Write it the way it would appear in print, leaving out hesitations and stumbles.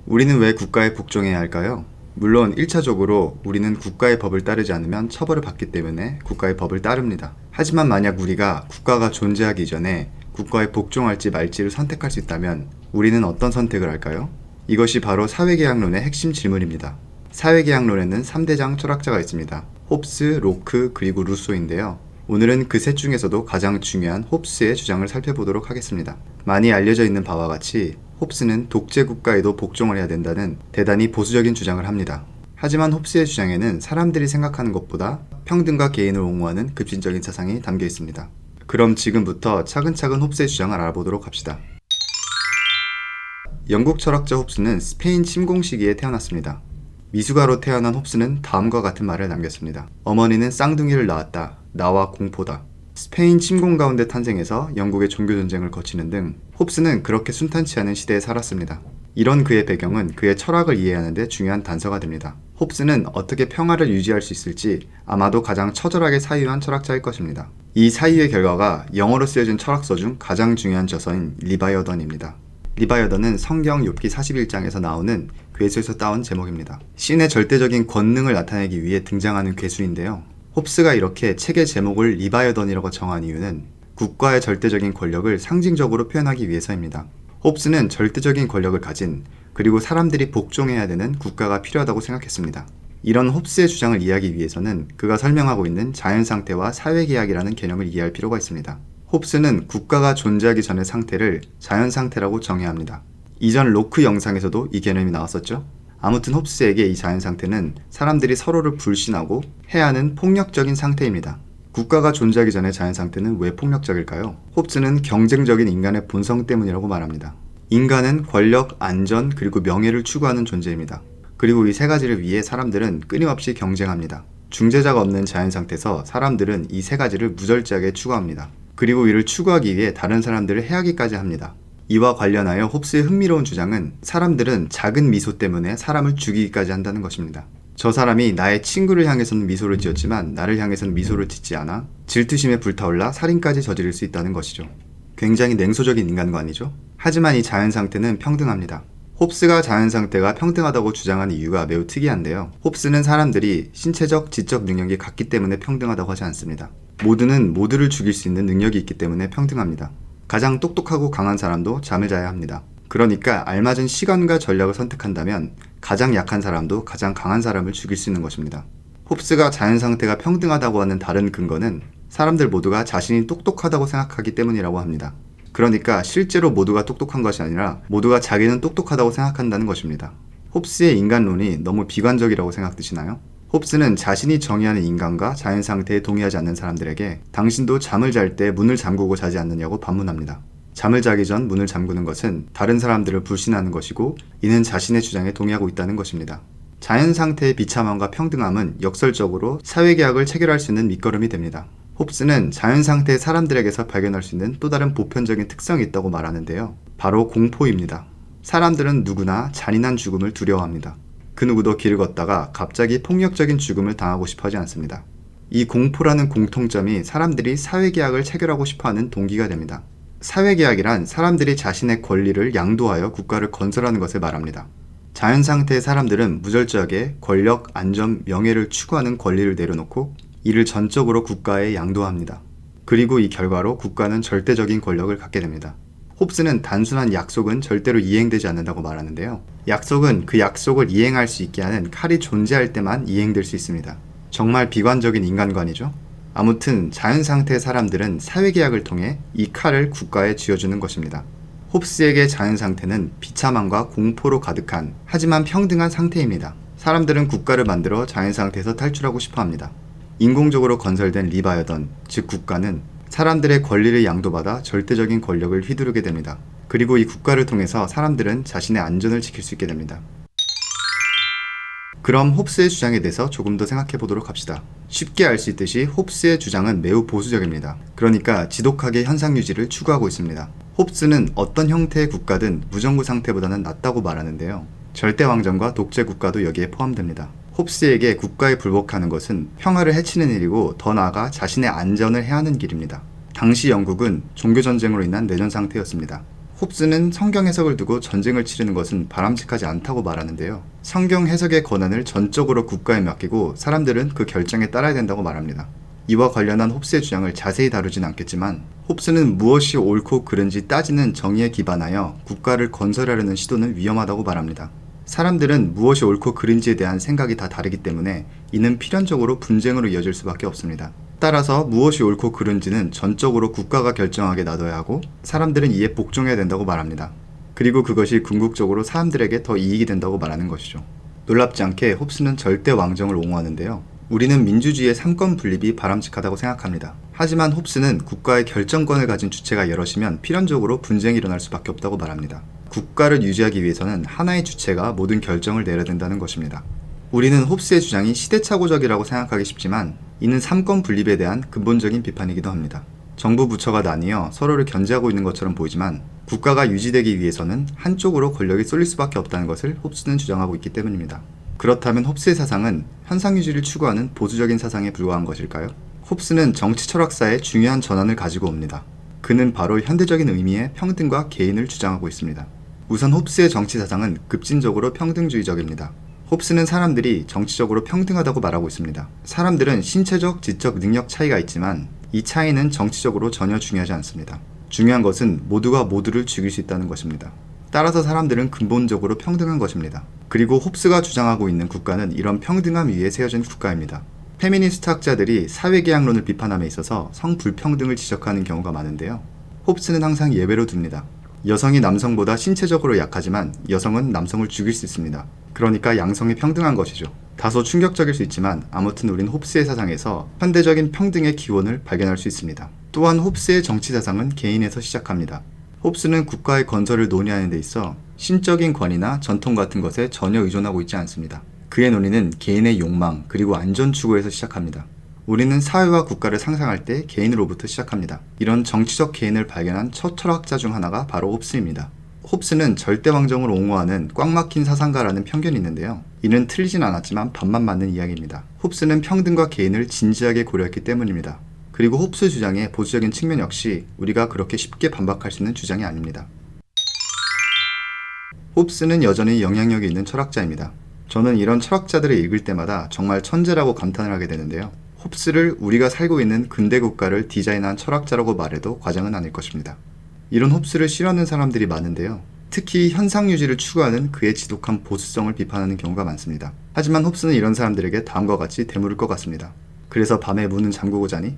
우리는 왜 국가에 복종해야 할까요? 물론 1차적으로 우리는 국가의 법을 따르지 않으면 처벌을 받기 때문에 국가의 법을 따릅니다. 하지만 만약 우리가 국가가 존재하기 전에 국가에 복종할지 말지를 선택할 수 있다면 우리는 어떤 선택을 할까요? 이것이 바로 사회계약론의 핵심 질문입니다. 사회계약론에는 3대장 철학자가 있습니다. 홉스, 로크, 그리고 루소인데요. 오늘은 그 셋 중에서도 가장 중요한 홉스의 주장을 살펴보도록 하겠습니다. 많이 알려져 있는 바와 같이 홉스는 독재 국가에도 복종을 해야 된다는 대단히 보수적인 주장을 합니다. 하지만 홉스의 주장에는 사람들이 생각하는 것보다 평등과 개인을 옹호하는 급진적인 사상이 담겨 있습니다. 그럼 지금부터 차근차근 홉스의 주장을 알아보도록 합시다. 영국 철학자 홉스는 스페인 침공 시기에 태어났습니다. 미숙아로 태어난 홉스는 다음과 같은 말을 남겼습니다. 어머니는 쌍둥이를 낳았다. 나와 공포다. 스페인 침공 가운데 탄생해서 영국의 종교전쟁을 거치는 등 홉스는 그렇게 순탄치 않은 시대에 살았습니다. 이런 그의 배경은 그의 철학을 이해하는 데 중요한 단서가 됩니다. 홉스는 어떻게 평화를 유지할 수 있을지 아마도 가장 처절하게 사유한 철학자일 것입니다. 이 사유의 결과가 영어로 쓰여진 철학서 중 가장 중요한 저서인 리바이어던입니다. 리바이어던은 성경 욥기 41장에서 나오는 괴수에서 따온 제목입니다. 신의 절대적인 권능을 나타내기 위해 등장하는 괴수인데요. 홉스가 이렇게 책의 제목을 리바이어던이라고 정한 이유는 국가의 절대적인 권력을 상징적으로 표현하기 위해서입니다. 홉스는 절대적인 권력을 가진 그리고 사람들이 복종해야 되는 국가가 필요하다고 생각했습니다. 이런 홉스의 주장을 이해하기 위해서는 그가 설명하고 있는 자연상태와 사회계약이라는 개념을 이해할 필요가 있습니다. 홉스는 국가가 존재하기 전의 상태를 자연상태라고 정의합니다. 이전 로크 영상에서도 이 개념이 나왔었죠? 아무튼 홉스에게 이 자연상태는 사람들이 서로를 불신하고 해하는 폭력적인 상태입니다. 국가가 존재하기 전의 자연상태는 왜 폭력적일까요? 홉스는 경쟁적인 인간의 본성 때문이라고 말합니다. 인간은 권력, 안전, 그리고 명예를 추구하는 존재입니다. 그리고 이 세 가지를 위해 사람들은 끊임없이 경쟁합니다. 중재자가 없는 자연상태에서 사람들은 이 세 가지를 무절제하게 추구합니다. 그리고 이를 추구하기 위해 다른 사람들을 해하기까지 합니다. 이와 관련하여 홉스의 흥미로운 주장은 사람들은 작은 미소 때문에 사람을 죽이기까지 한다는 것입니다. 저 사람이 나의 친구를 향해서는 미소를 지었지만 나를 향해서는 미소를 짓지 않아 질투심에 불타올라 살인까지 저지를 수 있다는 것이죠. 굉장히 냉소적인 인간관이죠. 하지만 이 자연상태는 평등합니다. 홉스가 자연상태가 평등하다고 주장하는 이유가 매우 특이한데요. 홉스는 사람들이 신체적, 지적 능력이 같기 때문에 평등하다고 하지 않습니다. 모두는 모두를 죽일 수 있는 능력이 있기 때문에 평등합니다. 가장 똑똑하고 강한 사람도 잠을 자야 합니다. 그러니까 알맞은 시간과 전략을 선택한다면 가장 약한 사람도 가장 강한 사람을 죽일 수 있는 것입니다. 홉스가 자연상태가 평등하다고 하는 다른 근거는 사람들 모두가 자신이 똑똑하다고 생각하기 때문이라고 합니다. 그러니까 실제로 모두가 똑똑한 것이 아니라 모두가 자기는 똑똑하다고 생각한다는 것입니다. 홉스의 인간론이 너무 비관적이라고 생각되시나요? 홉스는 자신이 정의하는 인간과 자연상태에 동의하지 않는 사람들에게 당신도 잠을 잘 때 문을 잠그고 자지 않느냐고 반문합니다. 잠을 자기 전 문을 잠그는 것은 다른 사람들을 불신하는 것이고 이는 자신의 주장에 동의하고 있다는 것입니다. 자연상태의 비참함과 평등함은 역설적으로 사회계약을 체결할 수 있는 밑거름이 됩니다. 홉스는 자연상태의 사람들에게서 발견할 수 있는 또 다른 보편적인 특성이 있다고 말하는데요. 바로 공포입니다. 사람들은 누구나 잔인한 죽음을 두려워합니다. 그 누구도 길을 걷다가 갑자기 폭력적인 죽음을 당하고 싶어 하지 않습니다. 이 공포라는 공통점이 사람들이 사회계약을 체결하고 싶어하는 동기가 됩니다. 사회계약이란 사람들이 자신의 권리를 양도하여 국가를 건설하는 것을 말합니다. 자연상태의 사람들은 무절제하게 권력, 안전, 명예를 추구하는 권리를 내려놓고 이를 전적으로 국가에 양도합니다. 그리고 이 결과로 국가는 절대적인 권력을 갖게 됩니다. 홉스는 단순한 약속은 절대로 이행되지 않는다고 말하는데요. 약속은 그 약속을 이행할 수 있게 하는 칼이 존재할 때만 이행될 수 있습니다. 정말 비관적인 인간관이죠. 아무튼 자연상태의 사람들은 사회계약을 통해 이 칼을 국가에 쥐어주는 것입니다. 홉스에게 자연상태는 비참함과 공포로 가득한 하지만 평등한 상태입니다. 사람들은 국가를 만들어 자연상태에서 탈출하고 싶어합니다. 인공적으로 건설된 리바이어던, 즉 국가는 사람들의 권리를 양도받아 절대적인 권력을 휘두르게 됩니다. 그리고 이 국가를 통해서 사람들은 자신의 안전을 지킬 수 있게 됩니다. 그럼 홉스의 주장에 대해서 조금 더 생각해 보도록 합시다. 쉽게 알 수 있듯이 홉스의 주장은 매우 보수적입니다. 그러니까 지독하게 현상 유지를 추구하고 있습니다. 홉스는 어떤 형태의 국가든 무정부 상태보다는 낫다고 말하는데요. 절대왕정과 독재 국가도 여기에 포함됩니다. 홉스에게 국가에 불복하는 것은 평화를 해치는 일이고 더 나아가 자신의 안전을 해하는 길입니다. 당시 영국은 종교전쟁으로 인한 내전 상태였습니다. 홉스는 성경 해석을 두고 전쟁을 치르는 것은 바람직하지 않다고 말하는데요. 성경 해석의 권한을 전적으로 국가에 맡기고 사람들은 그 결정에 따라야 된다고 말합니다. 이와 관련한 홉스의 주장을 자세히 다루진 않겠지만 홉스는 무엇이 옳고 그른지 따지는 정의에 기반하여 국가를 건설하려는 시도는 위험하다고 말합니다. 사람들은 무엇이 옳고 그른지에 대한 생각이 다 다르기 때문에 이는 필연적으로 분쟁으로 이어질 수밖에 없습니다. 따라서 무엇이 옳고 그른지는 전적으로 국가가 결정하게 놔둬야 하고 사람들은 이에 복종해야 된다고 말합니다. 그리고 그것이 궁극적으로 사람들에게 더 이익이 된다고 말하는 것이죠. 놀랍지 않게 홉스는 절대 왕정을 옹호하는데요. 우리는 민주주의의 삼권 분립이 바람직하다고 생각합니다. 하지만 홉스는 국가의 결정권을 가진 주체가 여럿이면 필연적으로 분쟁이 일어날 수밖에 없다고 말합니다. 국가를 유지하기 위해서는 하나의 주체가 모든 결정을 내려야 된다는 것입니다. 우리는 홉스의 주장이 시대착오적이라고 생각하기 쉽지만 이는 삼권 분립에 대한 근본적인 비판이기도 합니다. 정부 부처가 나뉘어 서로를 견제하고 있는 것처럼 보이지만 국가가 유지되기 위해서는 한쪽으로 권력이 쏠릴 수밖에 없다는 것을 홉스는 주장하고 있기 때문입니다. 그렇다면 홉스의 사상은 현상유지를 추구하는 보수적인 사상에 불과한 것일까요? 홉스는 정치 철학사의 중요한 전환을 가지고 옵니다. 그는 바로 현대적인 의미의 평등과 개인을 주장하고 있습니다. 우선 홉스의 정치 사상은 급진적으로 평등주의적입니다. 홉스는 사람들이 정치적으로 평등하다고 말하고 있습니다. 사람들은 신체적, 지적 능력 차이가 있지만 이 차이는 정치적으로 전혀 중요하지 않습니다. 중요한 것은 모두가 모두를 죽일 수 있다는 것입니다. 따라서 사람들은 근본적으로 평등한 것입니다. 그리고 홉스가 주장하고 있는 국가는 이런 평등함 위에 세워진 국가입니다. 페미니스트 학자들이 사회계약론을 비판함에 있어서 성불평등을 지적하는 경우가 많은데요. 홉스는 항상 예외로 둡니다. 여성이 남성보다 신체적으로 약하지만 여성은 남성을 죽일 수 있습니다. 그러니까 양성이 평등한 것이죠. 다소 충격적일 수 있지만 아무튼 우린 홉스의 사상에서 현대적인 평등의 기원을 발견할 수 있습니다. 또한 홉스의 정치 사상은 개인에서 시작합니다. 홉스는 국가의 건설을 논의하는 데 있어 신적인 권위나 전통 같은 것에 전혀 의존하고 있지 않습니다. 그의 논의는 개인의 욕망 그리고 안전 추구에서 시작합니다. 우리는 사회와 국가를 상상할 때 개인으로부터 시작합니다. 이런 정치적 개인을 발견한 첫 철학자 중 하나가 바로 홉스입니다. 홉스는 절대 왕정을 옹호하는 꽉 막힌 사상가라는 편견이 있는데요. 이는 틀리진 않았지만 반만 맞는 이야기입니다. 홉스는 평등과 개인을 진지하게 고려했기 때문입니다. 그리고 홉스 주장의 보수적인 측면 역시 우리가 그렇게 쉽게 반박할 수 있는 주장이 아닙니다. 홉스는 여전히 영향력이 있는 철학자입니다. 저는 이런 철학자들을 읽을 때마다 정말 천재라고 감탄을 하게 되는데요. 홉스를 우리가 살고 있는 근대 국가를 디자인한 철학자라고 말해도 과장은 아닐 것입니다. 이런 홉스를 싫어하는 사람들이 많은데요. 특히 현상유지를 추구하는 그의 지독한 보수성을 비판하는 경우가 많습니다. 하지만 홉스는 이런 사람들에게 다음과 같이 대물을 것 같습니다. 그래서 밤에 문은 잠그고 자니?